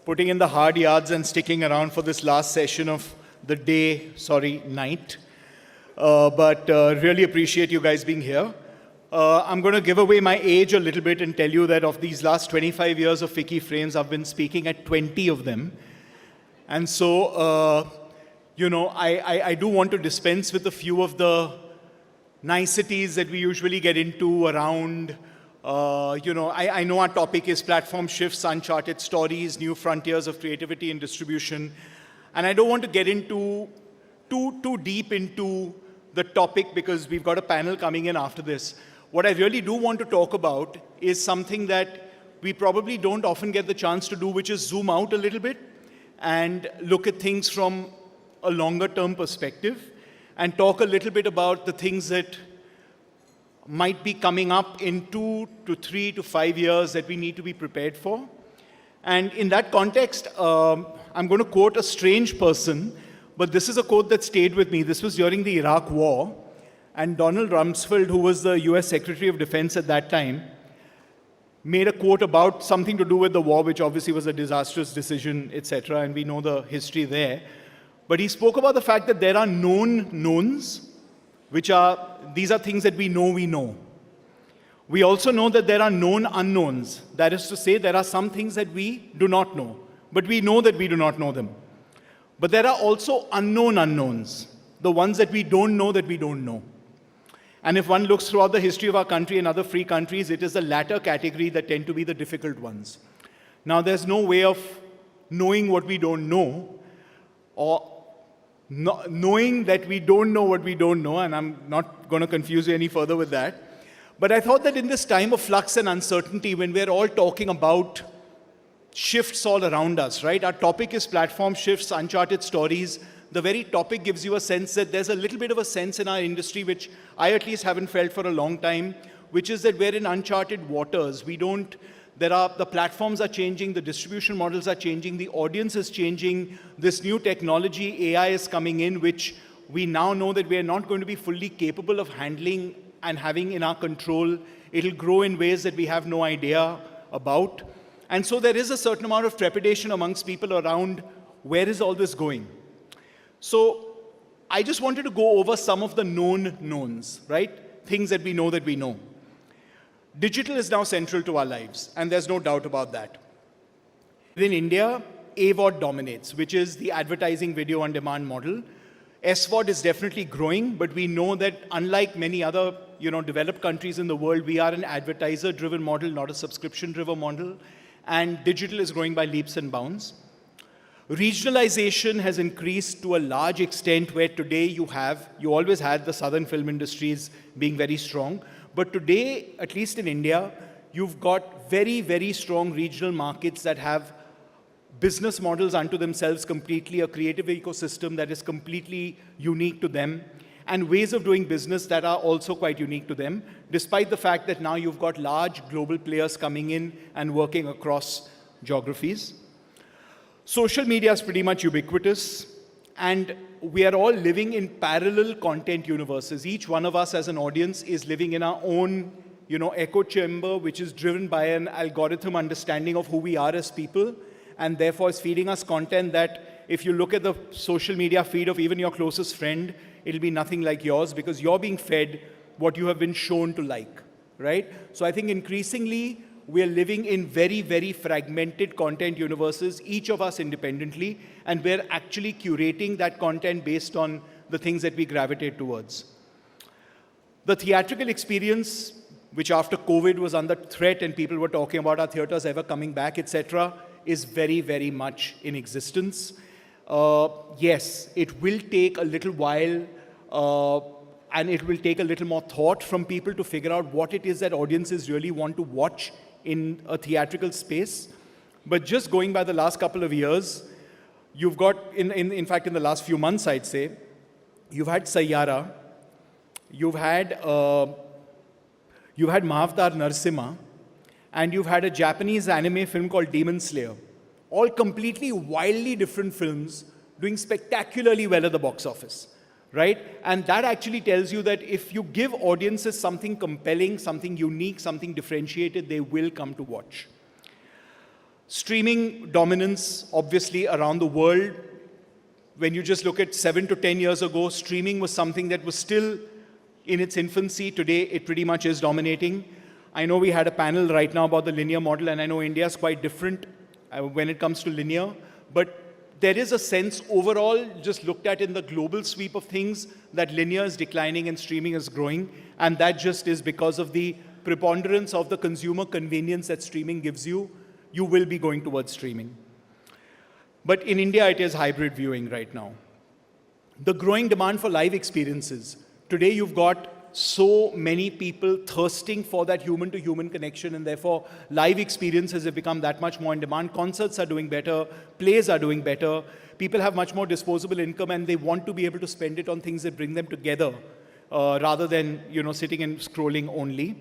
putting in the hard yards and sticking around for this last session of the night. But really appreciate you guys being here. I'm going to give away my age a little bit and tell you that of these last 25 years of FICCI Frames, I've been speaking at 20 of them. And so, I do want to dispense with a few of the niceties that we usually get into around, I know our topic is platform shifts, uncharted stories, new frontiers of creativity and distribution. And I don't want to get into too deep into the topic because we've got a panel coming in after this. What I really do want to talk about is something that we probably don't often get the chance to do, which is zoom out a little bit and look at things from a longer term perspective and talk a little bit about the things that might be coming up in 2 to 3 to 5 years that we need to be prepared for. And in that context, I'm going to quote a strange person, but this is a quote that stayed with me. This was during the Iraq War. And Donald Rumsfeld, who was the US Secretary of Defense at that time, made a quote about something to do with the war, which obviously was a disastrous decision, etc. And we know the history there. But he spoke about the fact that there are known knowns, these are things that we know. We also know that there are known unknowns. That is to say, there are some things that we do not know, but we know that we do not know them. But there are also unknown unknowns, the ones that we don't know that we don't know. And if one looks throughout the history of our country and other free countries, it is the latter category that tend to be the difficult ones. Now, there's no way of knowing what we don't know, or knowing that we don't know what we don't know, and I'm not going to confuse you any further with that. But I thought that in this time of flux and uncertainty, when we're all talking about shifts all around us, right? Our topic is platform shifts, uncharted stories. The very topic gives you a sense that there's a little bit of a sense in our industry, which I at least haven't felt for a long time, which is that we're in uncharted waters. The platforms are changing, the distribution models are changing, the audience is changing, this new technology, AI is coming in, which we now know that we are not going to be fully capable of handling and having in our control. It'll grow in ways that we have no idea about. And so there is a certain amount of trepidation amongst people around where is all this going. So I just wanted to go over some of the known knowns, right? Things that we know that we know. Digital is now central to our lives, and there's no doubt about that. In India, AVOD dominates, which is the advertising video on demand model. SVOD is definitely growing, but we know that unlike many other developed countries in the world, we are an advertiser-driven model, not a subscription-driven model, and digital is growing by leaps and bounds. Regionalization has increased to a large extent where today you always had the southern film industries being very strong. But today, at least in India, you've got very, very strong regional markets that have business models unto themselves completely, a creative ecosystem that is completely unique to them, and ways of doing business that are also quite unique to them, despite the fact that now you've got large global players coming in and working across geographies. Social media is pretty much ubiquitous, and we are all living in parallel content universes. Each one of us as an audience is living in our own, echo chamber, which is driven by an algorithm understanding of who we are as people, and therefore is feeding us content that if you look at the social media feed of even your closest friend, it'll be nothing like yours because you're being fed what you have been shown to like, right? So I think increasingly, we are living in very, very fragmented content universes, each of us independently, and we're actually curating that content based on the things that we gravitate towards. The theatrical experience, which after COVID was under threat and people were talking about our theaters ever coming back, etc., is very, very much in existence. Yes, it will take a little while and it will take a little more thought from people to figure out what it is that audiences really want to watch in a theatrical space. But just going by the last couple of years, you've got, in fact, in the last few months, I'd say, you've had Sayyara, you've had Mahavatar Narasimha, and you've had a Japanese anime film called Demon Slayer. All completely wildly different films doing spectacularly well at the box office, right? And that actually tells you that if you give audiences something compelling, something unique, something differentiated, they will come to watch. Streaming dominance, obviously, around the world. When you just look at 7 to 10 years ago, streaming was something that was still in its infancy. Today, it pretty much is dominating. I know we had a panel right now about the linear model, and I know India is quite different when it comes to linear. But there is a sense overall, just looked at in the global sweep of things, that linear is declining and streaming is growing. And that just is because of the preponderance of the consumer convenience that streaming gives you. You will be going towards streaming. But in India, it is hybrid viewing right now. The growing demand for live experiences. Today, you've got so many people thirsting for that human-to-human connection, and therefore, live experiences have become that much more in demand. Concerts are doing better, plays are doing better. People have much more disposable income, and they want to be able to spend it on things that bring them together, rather than sitting and scrolling only.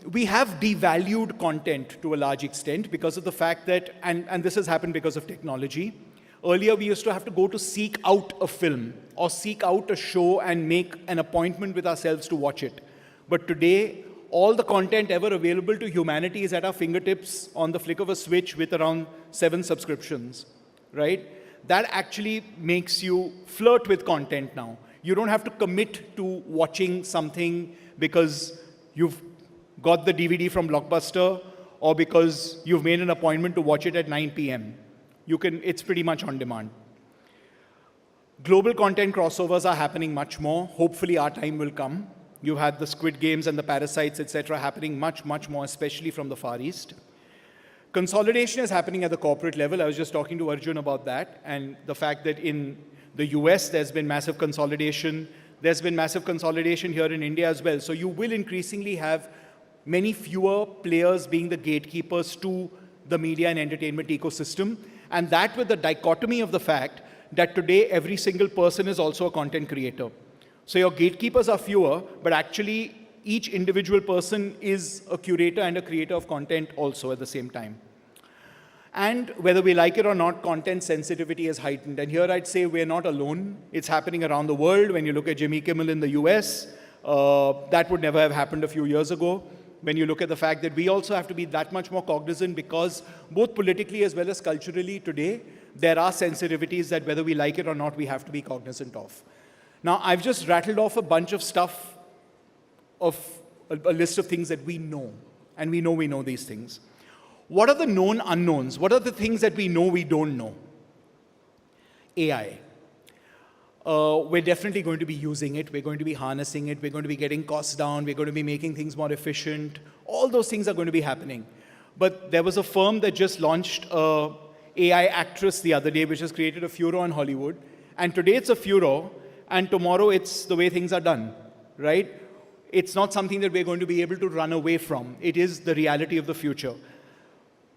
We have devalued content to a large extent because of the fact that, and this has happened because of technology. Earlier, we used to have to go to seek out a film or seek out a show and make an appointment with ourselves to watch it. But today, all the content ever available to humanity is at our fingertips on the flick of a switch with around 7 subscriptions, right? That actually makes you flirt with content now. You don't have to commit to watching something because you've got the DVD from Blockbuster or because you've made an appointment to watch it at 9 p.m. It's pretty much on demand. Global content crossovers are happening much more. Hopefully our time will come. You've had the Squid Games and the Parasites, etc., happening much, much more, especially from the Far East. Consolidation is happening at the corporate level. I was just talking to Arjun about that, and the fact that in the US, there's been massive consolidation. There's been massive consolidation here in India as well. So you will increasingly have many fewer players being the gatekeepers to the media and entertainment ecosystem. And that with the dichotomy of the fact that today every single person is also a content creator. So your gatekeepers are fewer, but actually each individual person is a curator and a creator of content also at the same time. And whether we like it or not, content sensitivity is heightened. And here I'd say we're not alone. It's happening around the world. When you look at Jimmy Kimmel in the US, that would never have happened a few years ago. When you look at the fact that we also have to be that much more cognizant because both politically as well as culturally today, there are sensitivities that whether we like it or not, we have to be cognizant of. Now, I've just rattled off a bunch of stuff, of a list of things that we know, and we know these things. What are the known unknowns? What are the things that we know we don't know? AI. We're definitely going to be using it. We're going to be harnessing it. We're going to be getting costs down. We're going to be making things more efficient. All those things are going to be happening. But there was a firm that just launched an AI actress the other day, which has created a furor in Hollywood. And today it's a furor, and tomorrow it's the way things are done, right? It's not something that we're going to be able to run away from. It is the reality of the future.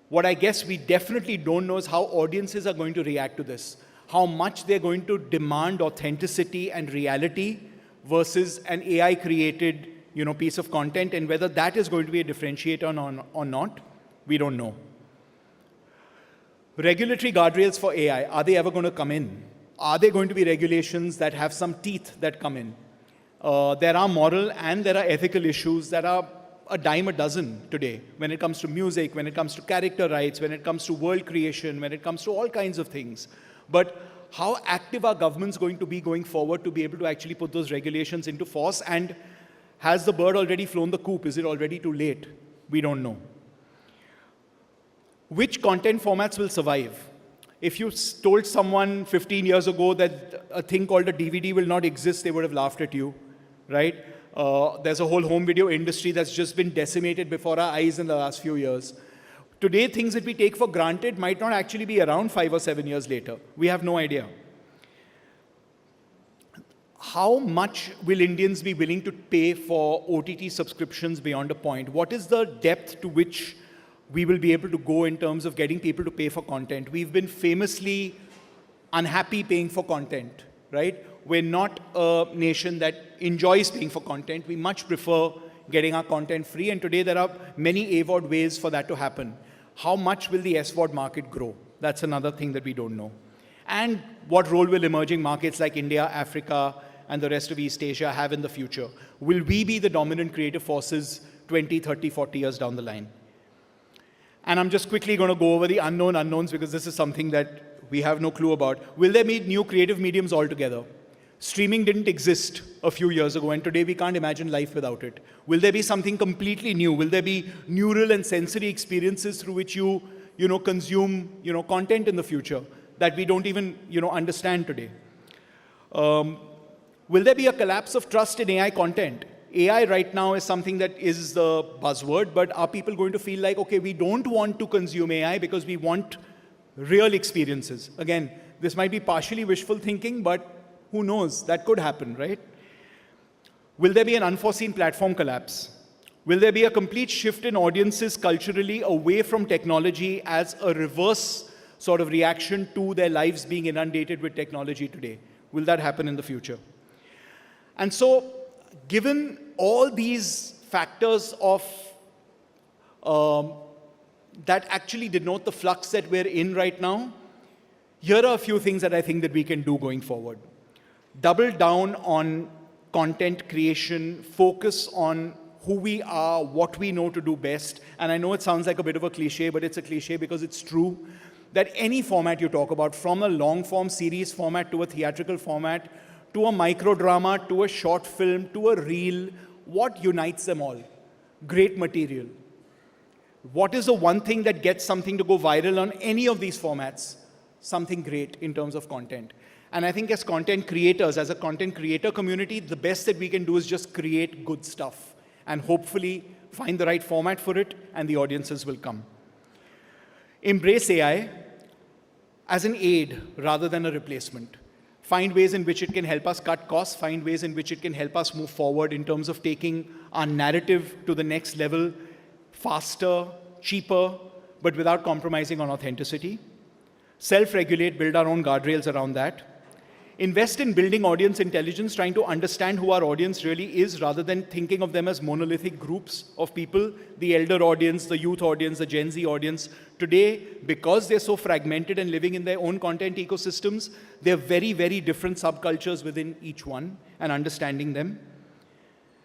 What I guess we definitely don't know is how audiences are going to react to this. How much they're going to demand authenticity and reality versus an AI-created, piece of content, and whether that is going to be a differentiator or not, we don't know. Regulatory guardrails for AI, are they ever going to come in? Are there going to be regulations that have some teeth that come in? There are moral and there are ethical issues that are a dime a dozen today when it comes to music, when it comes to character rights, when it comes to world creation, when it comes to all kinds of things. But how active are governments going to be going forward to be able to actually put those regulations into force? And has the bird already flown the coop? Is it already too late? We don't know. Which content formats will survive? If you told someone 15 years ago that a thing called a DVD will not exist, they would have laughed at you, right? There's a whole home video industry that's just been decimated before our eyes in the last few years. Today, things that we take for granted might not actually be around 5 or 7 years later. We have no idea. How much will Indians be willing to pay for OTT subscriptions beyond a point? What is the depth to which we will be able to go in terms of getting people to pay for content? We've been famously unhappy paying for content, right? We're not a nation that enjoys paying for content. We much prefer getting our content free, and today there are many AVOD ways for that to happen. How much will the SVOD market grow? That's another thing that we don't know. And what role will emerging markets like India, Africa, and the rest of East Asia have in the future? Will we be the dominant creative forces 20, 30, 40 years down the line? And I'm just quickly going to go over the unknown unknowns because this is something that we have no clue about. Will there be new creative mediums altogether? Streaming didn't exist a few years ago, and today we can't imagine life without it. Will there be something completely new? Will there be neural and sensory experiences through which you consume, content in the future that we don't even, understand today? Will there be a collapse of trust in AI content? AI right now is something that is the buzzword, but are people going to feel like, okay, we don't want to consume AI because we want real experiences? Again, this might be partially wishful thinking, but who knows? That could happen, right? Will there be an unforeseen platform collapse? Will there be a complete shift in audiences culturally away from technology as a reverse sort of reaction to their lives being inundated with technology today? Will that happen in the future? And so, given all these factors of that actually denote the flux that we're in right now, here are a few things that I think that we can do going forward. Double down on content creation, focus on who we are, what we know to do best. And I know it sounds like a bit of a cliche, but it's a cliche because it's true that any format you talk about, from a long form series format to a theatrical format, to a microdrama, to a short film, to a reel, what unites them all? Great material. What is the one thing that gets something to go viral on any of these formats? Something great in terms of content. And I think as content creators, as a content creator community, the best that we can do is just create good stuff and hopefully find the right format for it, and the audiences will come. Embrace AI as an aid rather than a replacement. Find ways in which it can help us cut costs, find ways in which it can help us move forward in terms of taking our narrative to the next level, faster, cheaper, but without compromising on authenticity. Self-regulate, build our own guardrails around that. Invest in building audience intelligence, trying to understand who our audience really is rather than thinking of them as monolithic groups of people, the elder audience, the youth audience, the Gen Z audience. Today, because they're so fragmented and living in their own content ecosystems, they're very, very different subcultures within each one, and understanding them.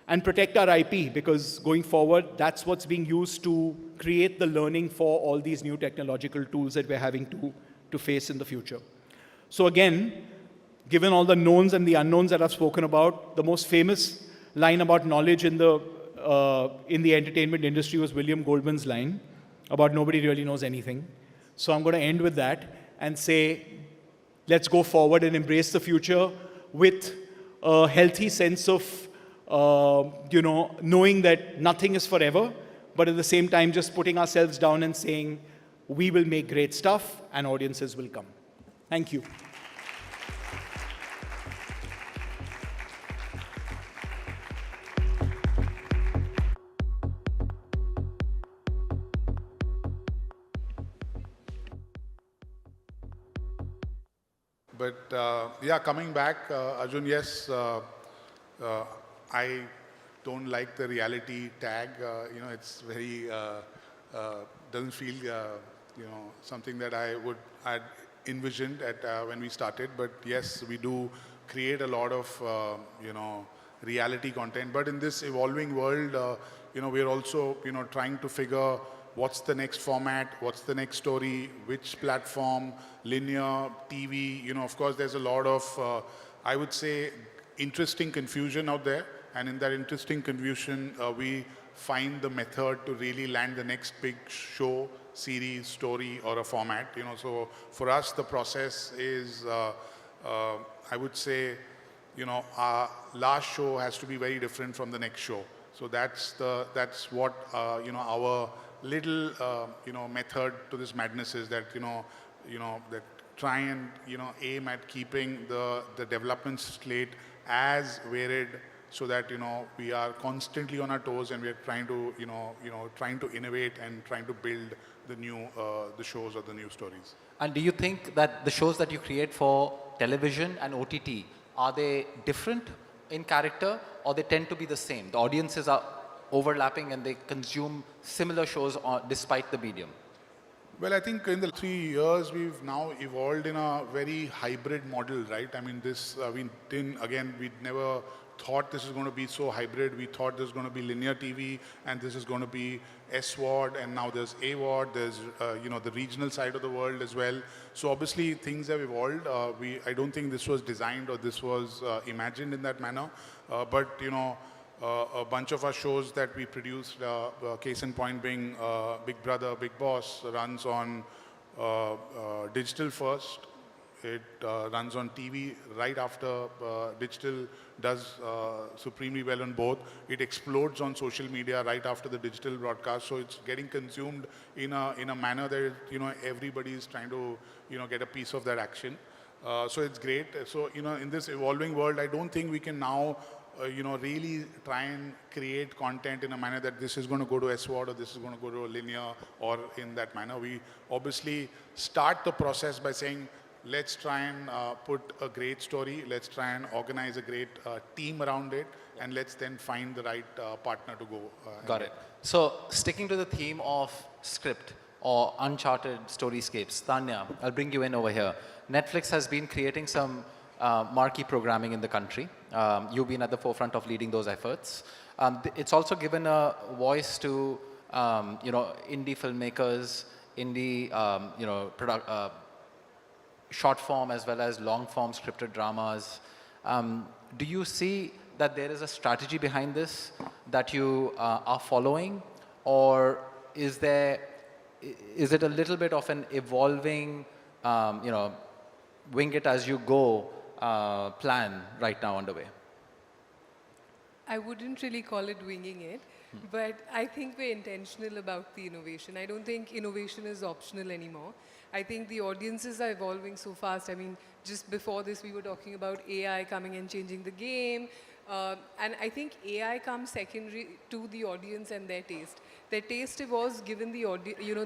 And protect our IP, because going forward, that's what's being used to create the learning for all these new technological tools that we're having to face in the future. So again, given all the knowns and the unknowns that I've spoken about, the most famous line about knowledge in the entertainment industry was William Goldman's line about nobody really knows anything. So I'm going to end with that and say, let's go forward and embrace the future with a healthy sense of, knowing that nothing is forever, but at the same time, just putting ourselves down and saying, we will make great stuff and audiences will come. Thank you. But yeah, coming back, Arjun, yes, I don't like the reality tag. It's very, doesn't feel, something that I'd envisioned at when we started. But yes, we do create a lot of, reality content. But in this evolving world, we're also, trying to figure what's the next format, what's the next story, which platform, linear, TV, of course, there's a lot of, I would say, interesting confusion out there. And in that interesting confusion, we find the method to really land the next big show, series, story, or a format. So for us, the process is, I would say, our last show has to be very different from the next show. So that's what, our little, method to this madness is that, that try and, aim at keeping the development slate as varied so that, we are constantly on our toes and we are trying to, trying to innovate and trying to build the new, the shows or the new stories. And do you think that the shows that you create for television and OTT, are they different in character or they tend to be the same? The audiences are overlapping and they consume similar shows despite the medium? Well, I think in the 3 years, we've now evolved in a very hybrid model, right? I mean, this, we'd never thought this is going to be so hybrid. We thought this is going to be linear TV, and this is going to be S-Ward, and now there's A-Ward. There's the regional side of the world as well. So obviously things have evolved. I don't think this was designed or this was imagined in that manner. But a bunch of our shows that we produced, case in point being Big Brother, Big Boss, runs on digital first. It runs on TV right after digital does supremely well on both. It explodes on social media right after the digital broadcast. So it's getting consumed in a manner that everybody is trying to get a piece of that action. So it's great. So in this evolving world, I don't think we can now really try and create content in a manner that this is going to go to S-Word or this is going to go to a linear or in that manner. We obviously start the process by saying, let's try and put a great story, let's try and organize a great team around it, and let's then find the right partner to go. Got it. So sticking to the theme of script or uncharted storyscapes, Tanya, I'll bring you in over here. Netflix has been creating some marquee programming in the country. You've been at the forefront of leading those efforts. It's also given a voice to indie filmmakers, indie short form as well as long form scripted dramas. Do you see that there is a strategy behind this that you are following, or is it a little bit of an evolving, wing it as you go plan right now underway? I wouldn't really call it winging it, but I think we're intentional about the innovation. I don't think innovation is optional anymore. I think the audiences are evolving so fast. I mean, just before this, we were talking about AI coming and changing the game. And I think AI comes secondary to the audience and their taste. Their taste evolves given the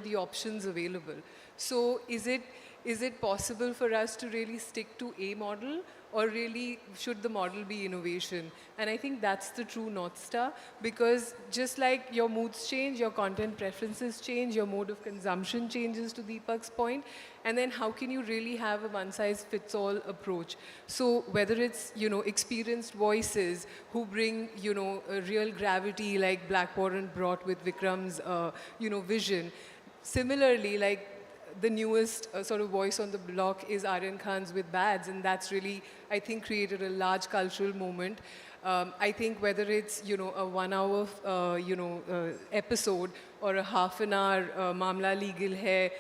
the options available. So is it possible for us to really stick to a model, or really should the model be innovation? And I think that's the true North Star, because just like your moods change, your content preferences change, your mode of consumption changes, to Deepak's point, and then how can you really have a one-size-fits-all approach? So whether it's, experienced voices who bring, a real gravity like Black Warren brought with Vikram's, vision. Similarly, like, the newest sort of voice on the block is Aryan Khan's with Bads, and that's really, I think, created a large cultural moment. I think whether it's, a 1 hour, episode or a half an hour Mamla Legal Hai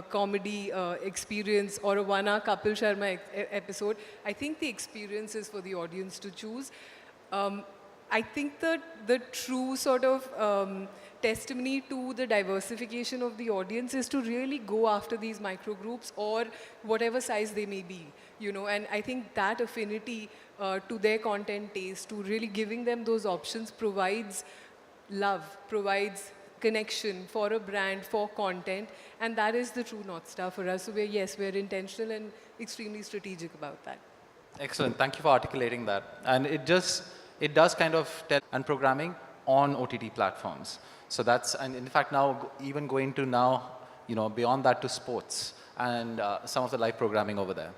comedy experience, or a 1 hour Kapil Sharma episode, I think the experience is for the audience to choose. I think the true sort of testimony to the diversification of the audience is to really go after these micro groups, or whatever size they may be, and I think that affinity to their content taste, to really giving them those options, provides love, provides connection for a brand, for content, and that is the true North Star for us. So we're intentional and extremely strategic about that. Excellent. Thank you for articulating that. And it does kind of tell and programming on OTT platforms. So that's, and in fact now, even going to now, beyond that to sports and some of the live programming over there.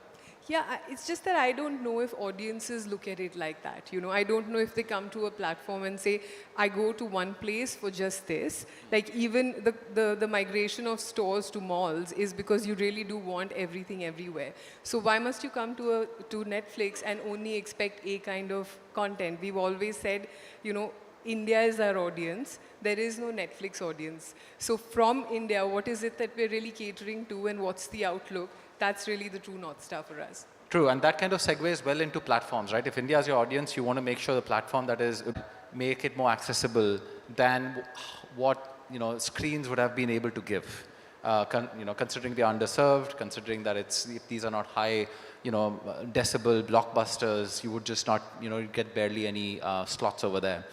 Yeah, it's just that I don't know if audiences look at it like that. I don't know if they come to a platform and say, I go to one place for just this. Like, even the migration of stores to malls is because you really do want everything everywhere. So why must you come to Netflix and only expect a kind of content? We've always said, India is our audience. There is no Netflix audience. So from India, what is it that we're really catering to, and what's the outlook? That's really the true North Star for us. True, and that kind of segues well into platforms, right? If India is your audience, you want to make sure the platform that is, make it more accessible than what, screens would have been able to give. Considering they're underserved, considering that these are not high, decibel blockbusters, you would just not, get barely any slots over there.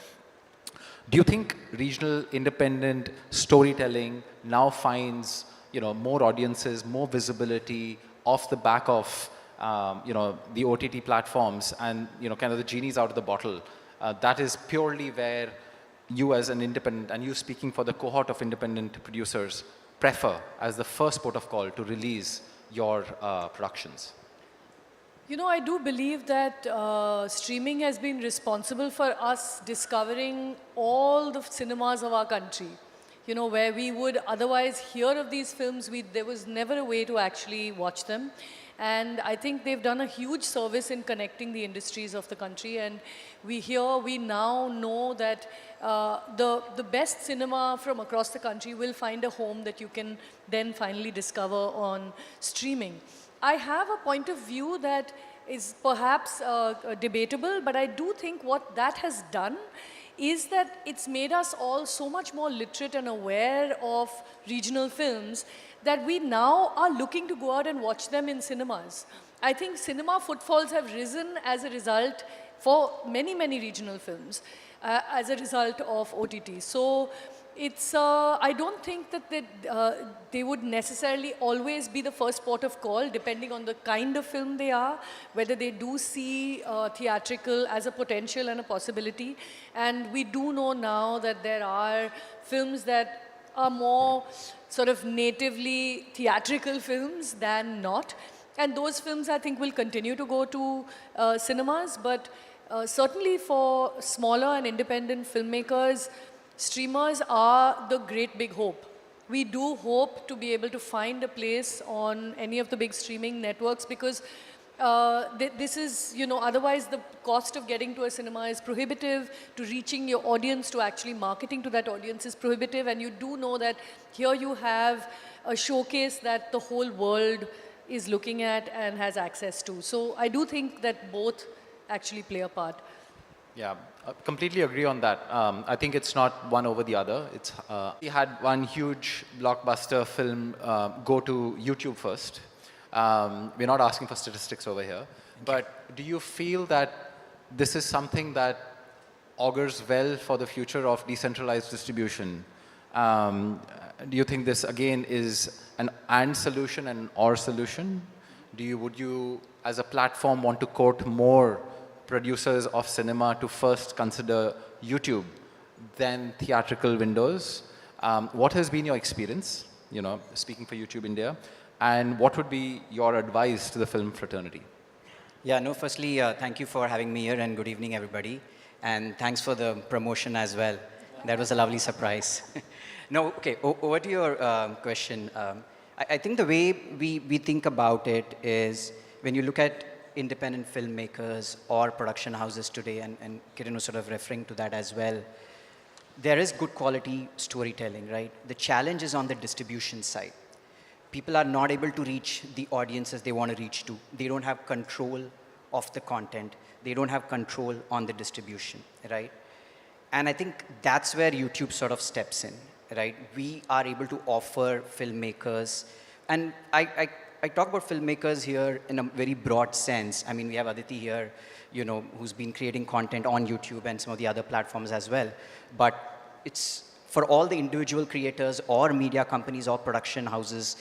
Do you think regional independent storytelling now finds, more audiences, more visibility off the back of, the OTT platforms, and, kind of the genie's out of the bottle? That is purely where you as an independent, and you speaking for the cohort of independent producers, prefer as the first port of call to release your productions? You know, I do believe that streaming has been responsible for us discovering all the cinemas of our country. You know, where we would otherwise hear of these films, there was never a way to actually watch them. And I think they've done a huge service in connecting the industries of the country. And we now know that the best cinema from across the country will find a home that you can then finally discover on streaming. I have a point of view that is perhaps debatable, but I do think what that has done is that it's made us all so much more literate and aware of regional films that we now are looking to go out and watch them in cinemas. I think cinema footfalls have risen as a result for many, many regional films as a result of OTT. So it's, I don't think that they would necessarily always be the first port of call, depending on the kind of film they are, whether they do see theatrical as a potential and a possibility. And we do know now that there are films that are more sort of natively theatrical films than not. And those films, I think, will continue to go to cinemas. But certainly for smaller and independent filmmakers, streamers are the great big hope. We do hope to be able to find a place on any of the big streaming networks because this is, you know, otherwise the cost of getting to a cinema is prohibitive, to reaching your audience, to actually marketing to that audience is prohibitive, and you do know that here you have a showcase that the whole world is looking at and has access to. So I do think that both actually play a part. Yeah, I completely agree on that. I think it's not one over the other. It's we had one huge blockbuster film go to YouTube first. We're not asking for statistics over here, but do you feel that this is something that augurs well for the future of decentralized distribution? Do you think this again is an and solution and an or solution? Would you as a platform want to court more producers of cinema to first consider YouTube than theatrical windows? What has been your experience, you know, speaking for YouTube India, and what would be your advice to the film fraternity? Yeah, no, firstly, thank you for having me here and good evening, everybody. And thanks for the promotion as well. That was a lovely surprise. No, okay, over to your question. I think the way we think about it is when you look at independent filmmakers or production houses today, and Kiran was sort of referring to that as well, there is good quality storytelling, right? The challenge is on the distribution side. People are not able to reach the audiences they want to reach to. They don't have control of the content. They don't have control on the distribution, right? And I think that's where YouTube sort of steps in, right? We are able to offer filmmakers, and I talk about filmmakers here in a very broad sense. I mean, we have Aditi here, you know, who's been creating content on YouTube and some of the other platforms as well. But it's for all the individual creators or media companies or production houses,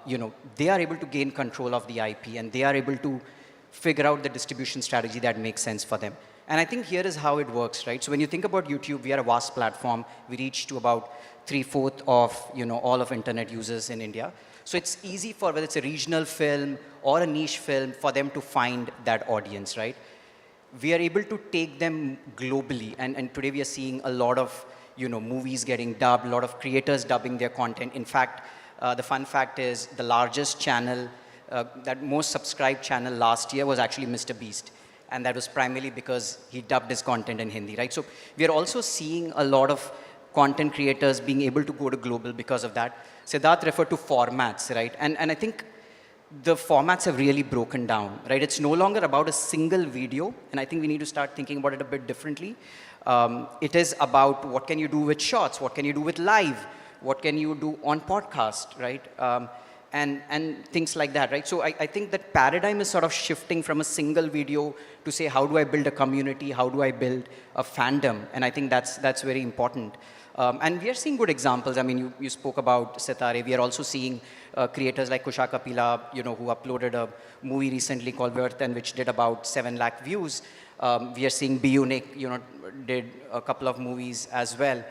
you know, they are able to gain control of the IP and they are able to figure out the distribution strategy that makes sense for them. And I think here is how it works, right? So when you think about YouTube, we are a vast platform. We reach to about 3/4 of, you know, all of internet users in India. So it's easy for whether it's a regional film or a niche film for them to find that audience, right? We are able to take them globally. And today we are seeing a lot of, you know, movies getting dubbed, a lot of creators dubbing their content. In fact, the fun fact is the largest channel, that most subscribed channel last year was actually Mr. Beast. And that was primarily because he dubbed his content in Hindi, right? So we are also seeing a lot of content creators being able to go to global because of that. Siddharth referred to formats, right? And I think the formats have really broken down, right? It's no longer about a single video, and I think we need to start thinking about it a bit differently. It is about what can you do with shorts, what can you do with live, what can you do on podcast, right? And things like that, right? So I think that paradigm is sort of shifting from a single video to say, how do I build a community? How do I build a fandom? And I think that's very important. And we are seeing good examples. I mean, you spoke about Sitare. We are also seeing creators like Kusha Kapila, you know, who uploaded a movie recently called Birth and which did about 7 lakh views. We are seeing B Unique, you know, did a couple of movies as well.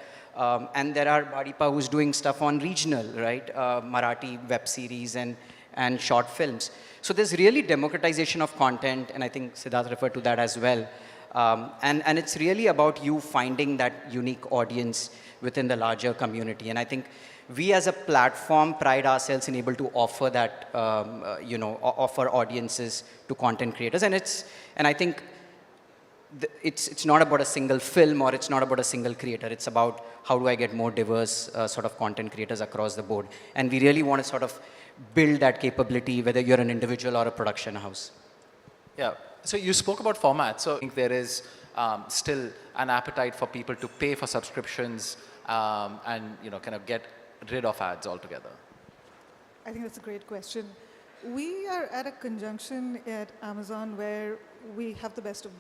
And there are Bhadipa who's doing stuff on regional, right? Marathi web series and and short films. So there's really democratization of content, and I think Siddharth referred to that as well. And it's really about you finding that unique audience within the larger community. And I think we as a platform pride ourselves in able to offer that, offer audiences to content creators. And I think it's not about a single film, or it's not about a single creator. It's about how do I get more diverse sort of content creators across the board. And we really want to sort of build that capability, whether you're an individual or a production house. Yeah. So you spoke about formats. So I think there is still an appetite for people to pay for subscriptions and kind of get rid of ads altogether. I think that's a great question. We are at a conjunction at Amazon where we have the best of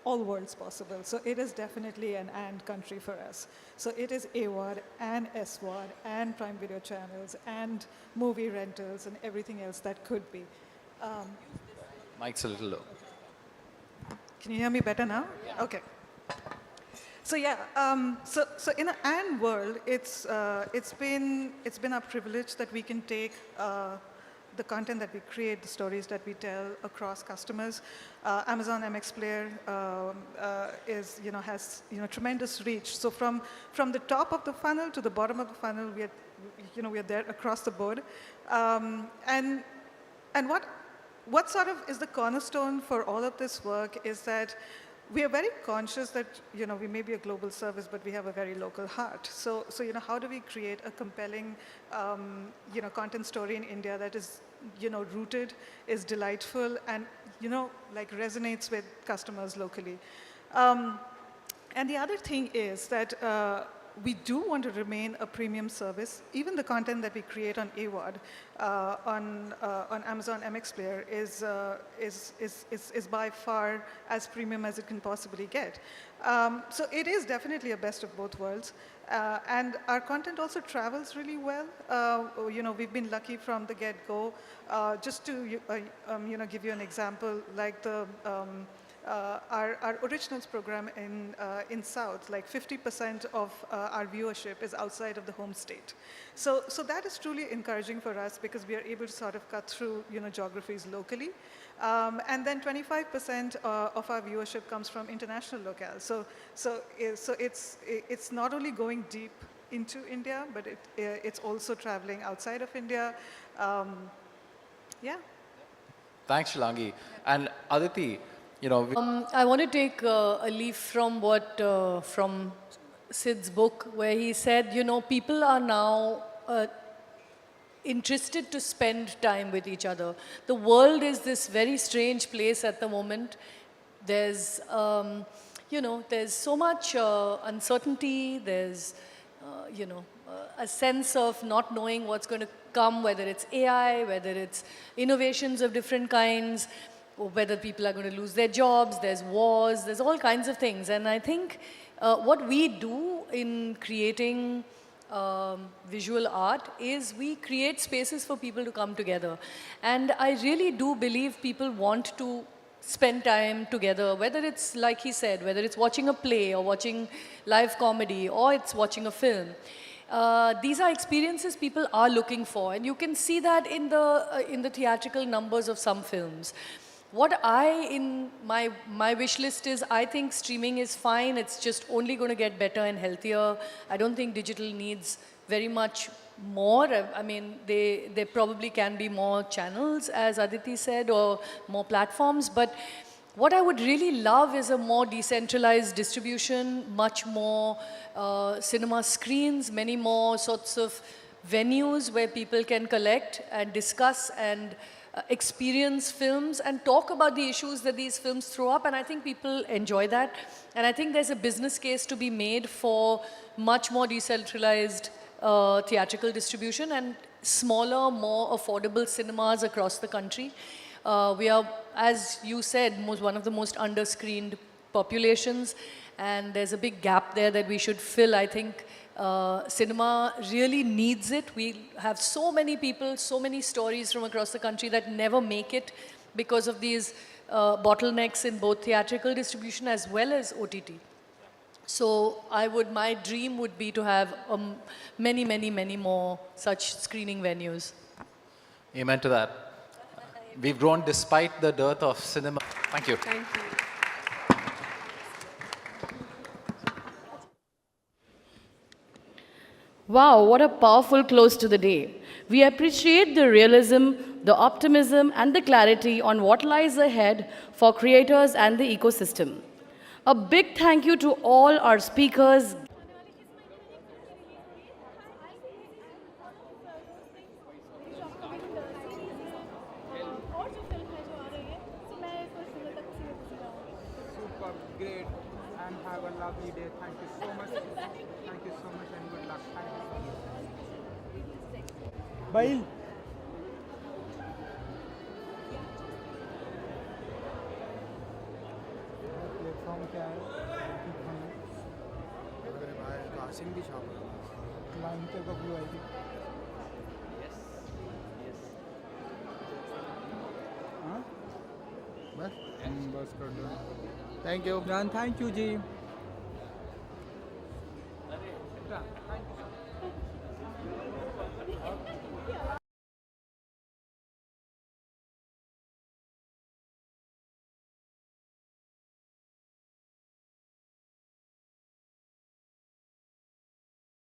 all worlds possible. So it is definitely an and country for us. So it is AWOD and SWOD and Prime Video channels and movie rentals and everything else that could be. Mike's a little low. Can you hear me better now? Yeah. Okay. So yeah, so in an and world, it's been our privilege that we can take the content that we create, the stories that we tell across customers. Amazon MX Player has tremendous reach. So from the top of the funnel to the bottom of the funnel, we are there across the board. And what sort of is the cornerstone for all of this work is that we are very conscious that we may be a global service, but we have a very local heart. So how do we create a compelling content story in India that is rooted, is delightful, and like resonates with customers locally. And the other thing is that we do want to remain a premium service. Even the content that we create on AWOD, on Amazon MX Player is by far as premium as it can possibly get. So it is definitely a best of both worlds. And our content also travels really well. We've been lucky from the get-go. Just to give you an example, like the our originals program in South, like 50% of our viewership is outside of the home state. So that is truly encouraging for us because we are able to sort of cut through geographies locally. And then 25% of our viewership comes from international locales. So it's not only going deep into India, but it's also traveling outside of India. Yeah. Thanks, Shilangi. And Aditi, I want to take a leaf from from Sid's book, where he said, people are now interested to spend time with each other. The world is this very strange place at the moment. There's, there's so much uncertainty. There's, a sense of not knowing what's going to come, whether it's AI, whether it's innovations of different kinds, or whether people are going to lose their jobs, there's wars, there's all kinds of things. And I think what we do in creating visual art is we create spaces for people to come together. And I really do believe people want to spend time together, whether it's, like he said, whether it's watching a play or watching live comedy or it's watching a film. These are experiences people are looking for, and you can see that in the theatrical numbers of some films. What in my wish list is, I think streaming is fine. It's just only going to get better and healthier. I don't think digital needs very much more. I mean, there probably can be more channels, as Aditi said, or more platforms. But what I would really love is a more decentralized distribution, much more cinema screens, many more sorts of venues where people can collect and discuss and experience films and talk about the issues that these films throw up, and I think people enjoy that. And I think there's a business case to be made for much more decentralized theatrical distribution and smaller, more affordable cinemas across the country. We are, as you said, one of the most under-screened populations, and there's a big gap there that we should fill. I think cinema really needs it. We have so many people, so many stories from across the country that never make it because of these bottlenecks in both theatrical distribution as well as OTT. So my dream would be to have many, many, many more such screening venues. Amen to that. We've grown despite the dearth of cinema. Thank you. Thank you. Wow, what a powerful close to the day. We appreciate the realism, the optimism, and the clarity on what lies ahead for creators and the ecosystem. A big thank you to all our speakers. Super, great, and have a lovely day. Thank you so much. Thank you so much, and good luck. Thank you so much. Bail. Platform क्या है अरे भाई कासिम भी shop line पे कब आएगी हाँ बस कर दो thank you thank you ji